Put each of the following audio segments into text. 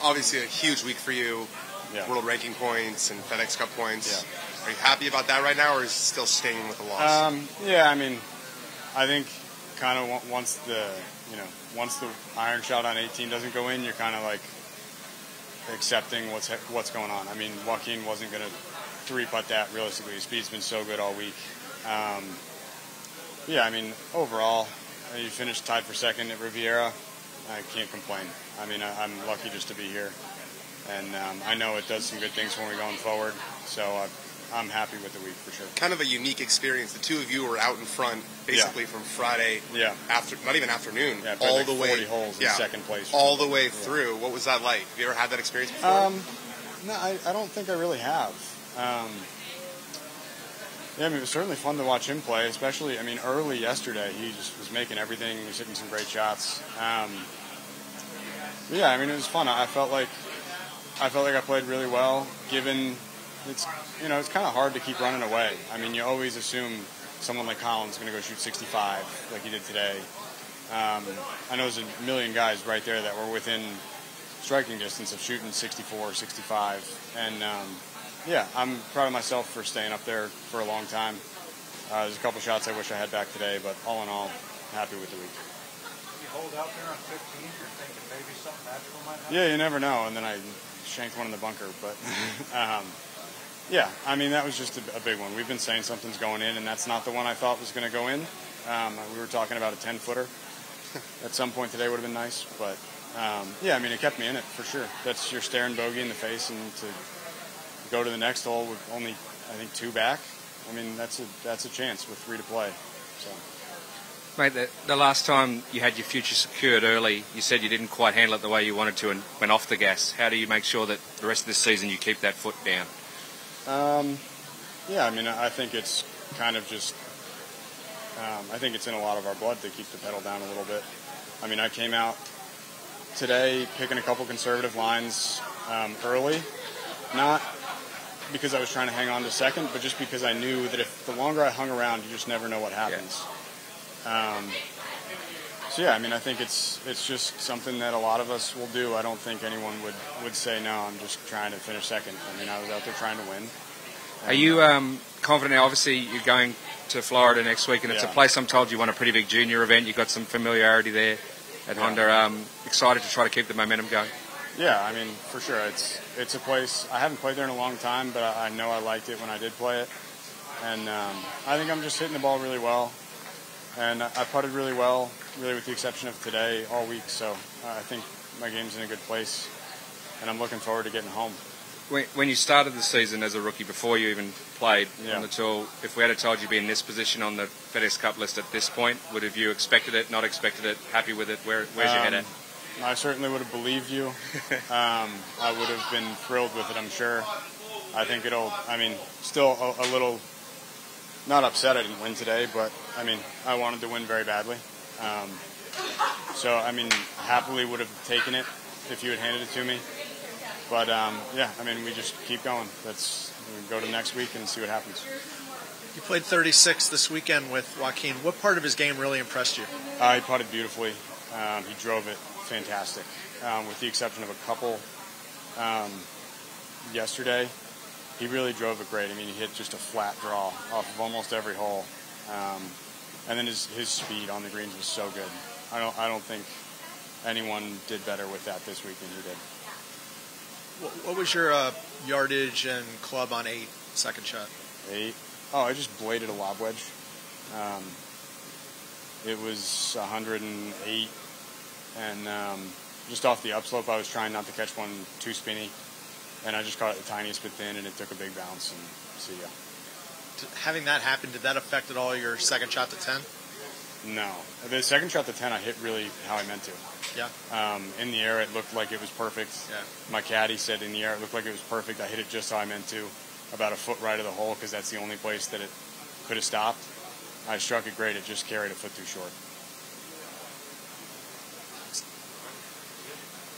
Obviously a huge week for you. Yeah. World ranking points and FedEx Cup points. Yeah. Are you happy about that right now, or is it still stinging with the loss? Yeah, I mean, I think kind of once the iron shot on 18 doesn't go in, you're kind of like accepting what's going on. I mean, Joaquin wasn't going to three-putt that realistically. His speed's been so good all week. Yeah, I mean, overall, you finished tied for second at Riviera. I can't complain. I mean, I'm lucky just to be here. And I know it does some good things for me going forward. So I'm happy with the week for sure. Kind of a unique experience. The two of you were out in front basically from Friday, after not even afternoon, all like the 40 way holes in second place, all the way through. What was that like? Have you ever had that experience before? No, I don't think I really have. Yeah, I mean, it was certainly fun to watch him play, especially, I mean, early yesterday, he just was making everything, he was hitting some great shots. Yeah, I mean, it was fun. I felt like I played really well, given it's kind of hard to keep running away. I mean, you always assume someone like Collins is going to go shoot 65 like he did today. I know there's a million guys right there that were within striking distance of shooting 64, 65, and yeah, I'm proud of myself for staying up there for a long time. There's a couple shots I wish I had back today, but all in all, happy with the week. You hold out there on 15, you're thinking maybe something magical might happen? Yeah, you never know, and then I shanked one in the bunker, but yeah, I mean, that was just a big one. We've been saying something's going in, and that's not the one I thought was going to go in. We were talking about a 10-footer. At some point today would have been nice, but yeah, I mean, it kept me in it for sure. That's your staring bogey in the face, and to go to the next hole with only, I think, 2 back. I mean, that's a chance with 3 to play. So. Mate, the last time you had your future secured early, you said you didn't quite handle it the way you wanted to and went off the gas. How do you make sure that the rest of this season you keep that foot down? Yeah, I mean, I think it's kind of just, I think it's in a lot of our blood to keep the pedal down a little bit. I mean, I came out today picking a couple conservative lines early, not because I was trying to hang on to second, but just because I knew that if the longer I hung around, you just never know what happens. So yeah, I mean, I think it's just something that a lot of us will do. I don't think anyone would say, no, I'm just trying to finish second. I mean, I was out there trying to win. Are you confident now? Obviously, you're going to Florida next week, and it's a place I'm told you won a pretty big junior event. You've got some familiarity there at Honda. Excited to try to keep the momentum going? Yeah, I mean, for sure. It's a place, I haven't played there in a long time, but I know I liked it when I did play it. And I think I'm just hitting the ball really well. And I putted really well, really with the exception of today, all week. So I think my game's in a good place, and I'm looking forward to getting home. When you started the season as a rookie, before you even played on the tour, if we had told you to be in this position on the FedEx Cup list at this point, would have you expected it, not expected it, happy with it? Where's your head at? I certainly would have believed you. I would have been thrilled with it, I'm sure. I think still a little, not upset I didn't win today, but, I mean, I wanted to win very badly. So, I mean, happily would have taken it if you had handed it to me. But, yeah, I mean, we just keep going. We go to next week and see what happens. You played 36 this weekend with Joaquin. What part of his game really impressed you? He putted beautifully. He drove it fantastic, with the exception of a couple yesterday. He really drove it great. I mean, he hit just a flat draw off of almost every hole, and then his speed on the greens was so good. I don't think anyone did better with that this week than he did. What was your yardage and club on 8 second shot? 8? Oh, I just bladed a lob wedge. It was 108, and just off the upslope, I was trying not to catch one too spinny, and I just caught it the tiniest bit thin, and it took a big bounce, and see ya. Having that happen, did that affect at all your second shot to 10? No. The second shot to 10, I hit really how I meant to. Yeah. In the air, it looked like it was perfect. Yeah. My caddy said in the air, it looked like it was perfect. I hit it just how I meant to, about a foot right of the hole, because that's the only place that it could have stopped. I struck it great. It just carried a foot too short.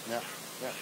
Yeah. Yeah.